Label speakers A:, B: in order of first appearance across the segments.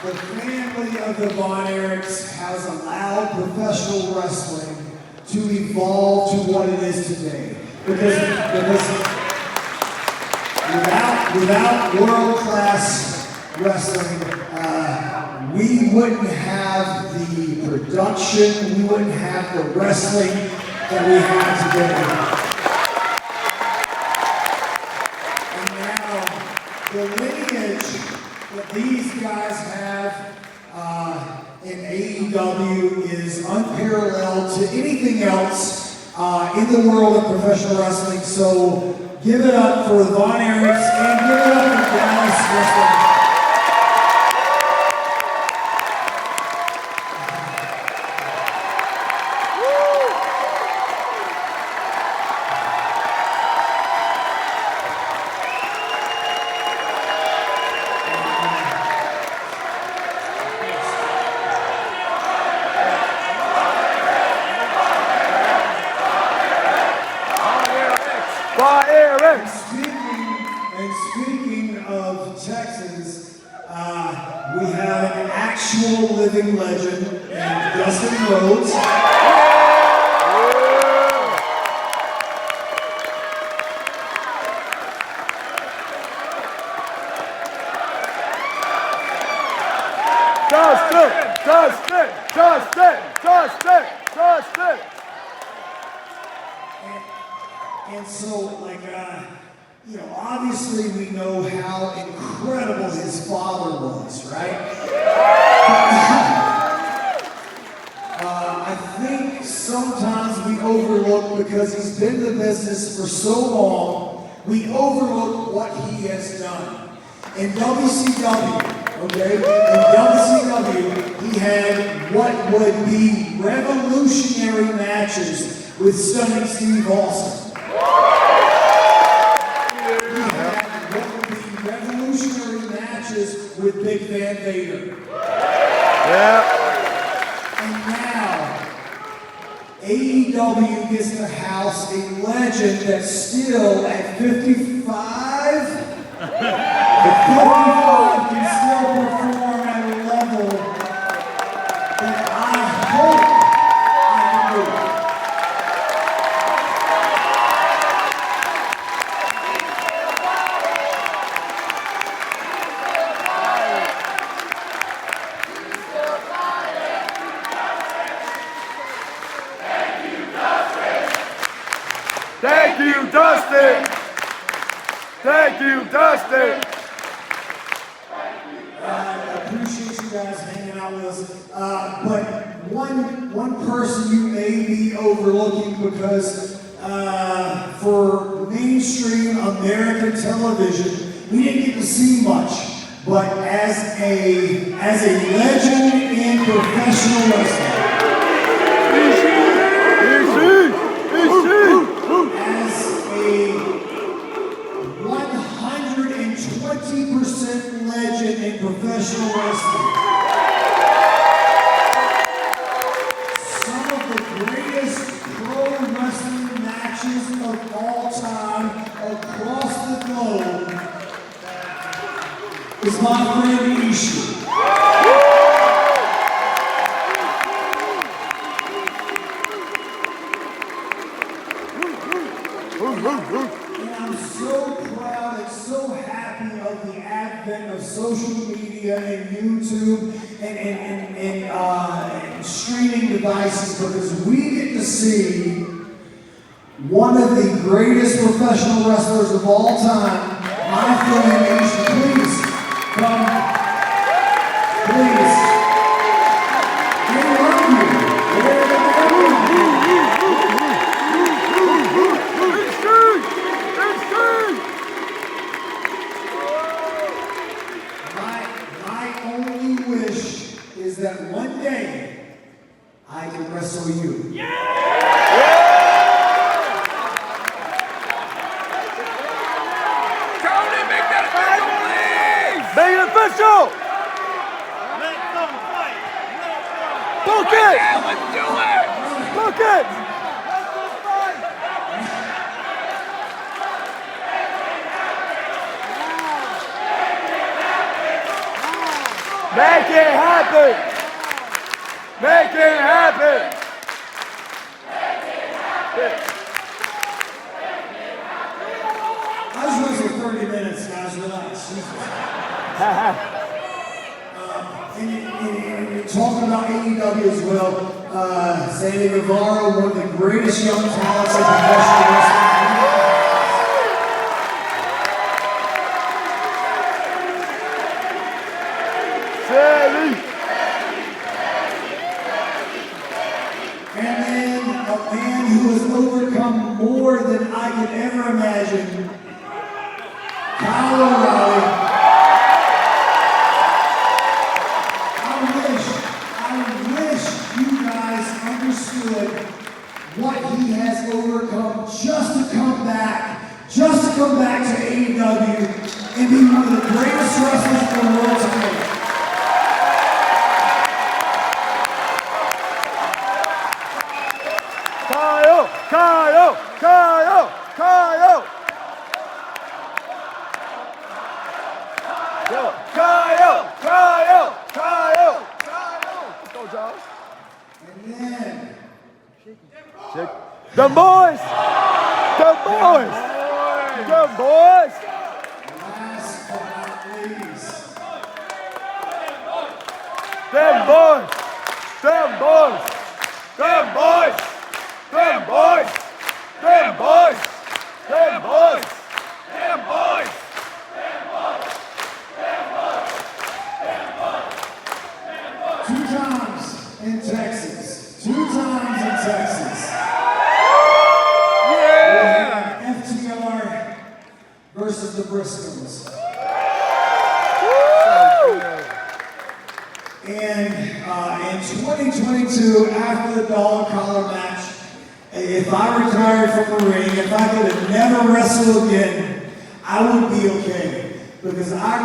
A: The family of the Von Erichs has allowed professional wrestling to evolve to what it is today. Because without world-class wrestling, we wouldn't have the production, we wouldn't have the wrestling that we have today. The lineage that these guys have in AEW is unparalleled to anything else in the world of professional wrestling. So give it up for the Von Erichs and give it up for Dallas Wrestling. Speaking of Texans, we have an actual living legend named Dustin Rhodes. Dustin! And so, like, obviously we know how incredible his father was, right? I think sometimes we overlook, because he's been in the business for so long, we overlook what he has done. In WCW, okay, in WCW, he had what would be revolutionary matches with Stunning Steve Austin. With Big Van Vader. Yeah. And now, AEW gets to house a legend that's still at 55. At 55 can still perform at a level that I hope I can do.
B: Thank you, Dustin! Thank you, Dustin!
A: I appreciate you guys hanging out with us. But one person you may be overlooking, because for mainstream American television, we didn't get to see much. But as a legend in professional wrestling, as a 120% legend in professional wrestling, some of the greatest pro wrestling matches of all time across the globe is my friend Ishii. And I'm so proud and so happy of the advent of social media and YouTube and streaming devices, because we get to see one of the greatest professional wrestlers of all time, my friend Ishii. Please come. Please. We love you. My only wish is that one day I can wrestle you.
B: Tony, make that official, please! Make it official!
C: Let them fight!
B: Book it! Yeah, let's do it! Book it! Make it happen. Make it happen.
A: I was wrestling for 30 minutes, guys. Relax. And talking about AEW as well, Sammy Guevara, one of the greatest young talents in professional wrestling.
B: Sammy.
A: And then a man who has overcome more than I could ever imagine, Kyle O'Reilly. I wish you guys understood what he has overcome just to come back to AEW and be one of the greatest wrestlers in the world today.
B: Kyle. Go, Josh.
A: And then,
B: Shake. The boys.
A: last but not least,
B: Them boys.
A: two times in Texas.
B: Yeah.
A: FTR versus the Briscoes. And in 2022, after the dollar collar match, if I retired from the ring, if I could have never wrestled again, I would be okay. Because I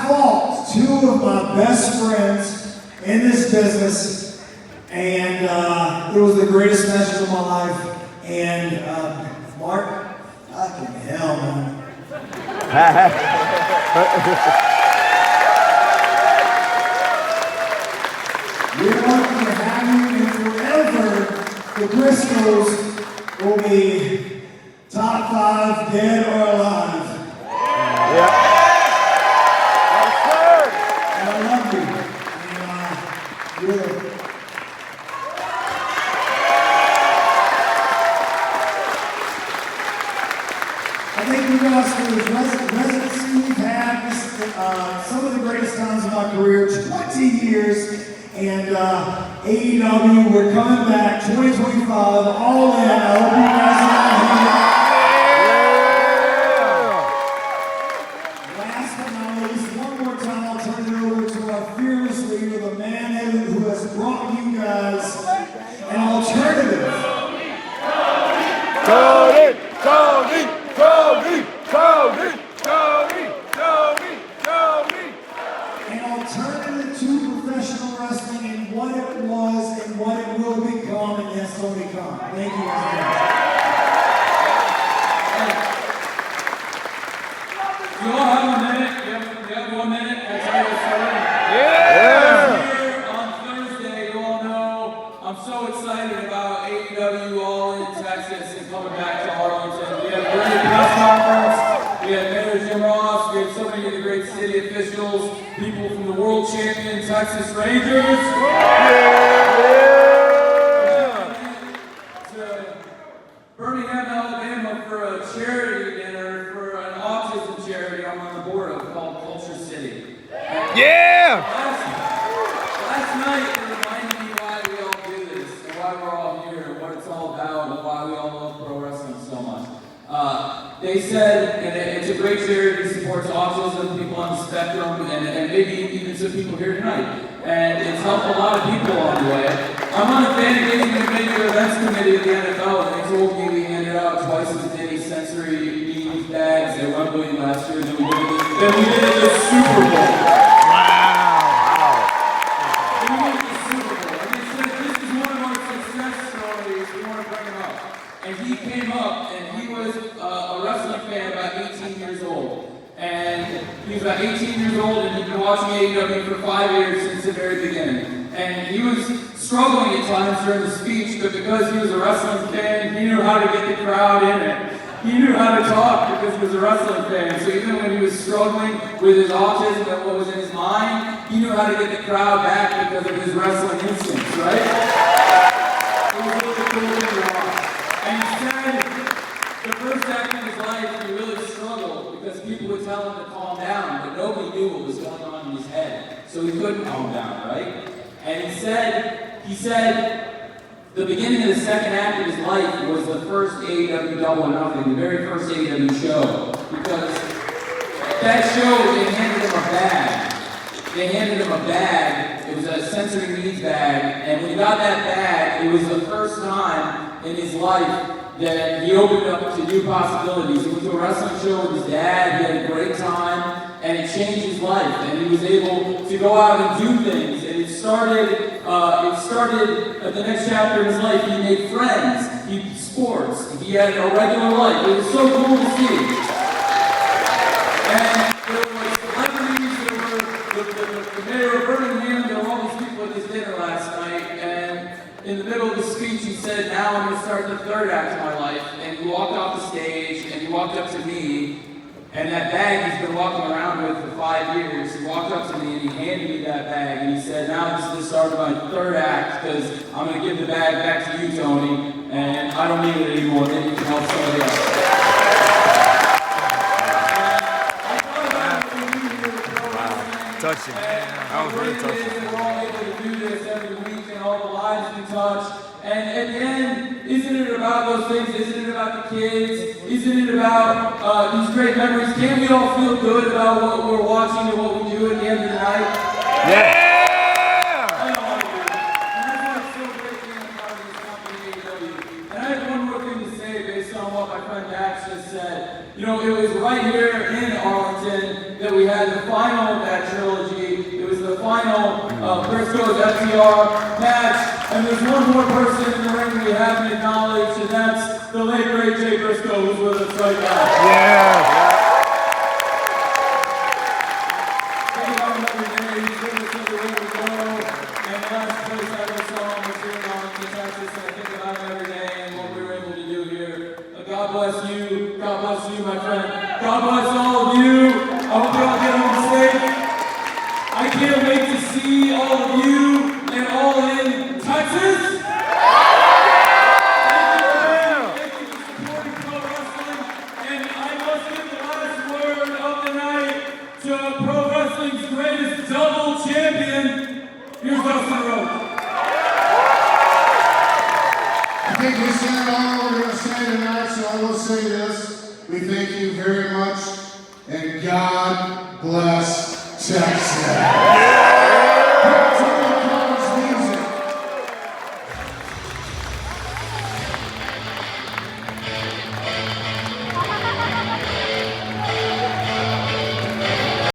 A: fought two of my best friends in this business, and it was the greatest matches of my life. And Mark, fucking hell, man. We're lucky to have you, and forever the Briscoes will be top 5, dead or alive. And I love you. And you're I thank you guys for this residency we've had. Some of the greatest times of my career, 20 years. And AEW, we're coming back 2025, all in. I hope you guys are here. Last but not least, one more time, I'll turn it over to our fearless leader, the man who has brought you guys an alternative. An alternative to professional wrestling and what it was and what it will become and has so become. Thank you very much.
D: You all have a minute? You have 1 minute? Can I tell you a story? Here on Thursday, you all know I'm so excited about AEW All in Texas and coming back to Arlington. We have a great press conference. We have Mayor Jim Ross. We have so many of the great city officials, people from the world champion Texas Rangers. To Birmingham, Alabama for a charity dinner for an autism charity I'm on the board of called Culture City. Last night it reminded me why we all do this and why we're all here and what it's all about and why we all love pro wrestling so much. They said, and it's a great charity that supports autism, people on the spectrum, and maybe even some people here tonight. And it's helped a lot of people on the way. I'm on the fan engagement and major events committee of the NFL, and they told me we handed out twice as many sensory needs bags at Wembley last year than we did at the Super Bowl. We won the Super Bowl. And they said, this is one of our success stories, we want to bring him up. And he came up, and he was a wrestling fan about 18 years old. And He's about 18 years old, and he's been watching AEW for 5 years since the very beginning. And he was struggling at times during the speech, but because he was a wrestling fan, he knew how to get the crowd in it. He knew how to talk because he was a wrestling fan. So even when he was struggling with his autism and what was in his mind, he knew how to get the crowd back because of his wrestling instincts, right? It was really cool to watch. And he said the first act of his life, he really struggled because people would tell him to calm down, but nobody knew what was going on in his head. So he couldn't calm down, right? And he said, the beginning of the second act of his life was the first AEW Double or Nothing, the very first AEW show. Because that show, they handed him a bag. They handed him a bag. It was a sensory needs bag. And when he got that bag, it was the first time in his life that he opened up to new possibilities. He went to a wrestling show with his dad. He had a great time. And it changed his life. And he was able to go out and do things. And it started the next chapter in his life. He made friends, he did sports, he had a regular life. It was so cool to see. And there were celebrities, the mayor of Birmingham, there were all these people at this dinner last night, and in the middle of the speech he said, now I'm going to start the third act of my life. And he walked off the stage, and he walked up to me, and that bag he's been walking around with for 5 years, he walked up to me and he handed me that bag and he said, now this is the start of my third act because I'm going to give the bag back to you, Tony, and I don't need it anymore, maybe you can help somebody else.
B: Touching. That was really touching.
D: We're all able to do this every week and all the lives we touch. And at the end, isn't it about those things? Isn't it about the kids? Isn't it about these great memories? Can't we all feel good about what we're watching and what we do at the end of the night?
B: Yeah!
D: I know I do. And that's why it's so great being a part of this company, AEW. And I have one more thing to say based on what my friend Dax just said. You know, it was right here in Arlington that we had the final of that trilogy. It was the final Briscoe's FTR match. And there's one more person in the ring we haven't acknowledged, and that's the late great Jay Briscoe, who's with us right now.
B: Yeah!
D: Think about him every day. He's with us everywhere we go. And the last place I ever saw him was here in Arlington, Texas. And I think about him every day and what we were able to do here. God bless you. God bless you, my friend. God bless all of you. I hope you all get home safe. I can't wait to see all of you and all in Texas. Thank you for supporting pro wrestling. And I must give the last word of the night to pro wrestling's greatest double champion. Here's Dustin Rhodes.
E: I think we said all we're going to say tonight, so I will say this. We thank you very much, and God bless Texas.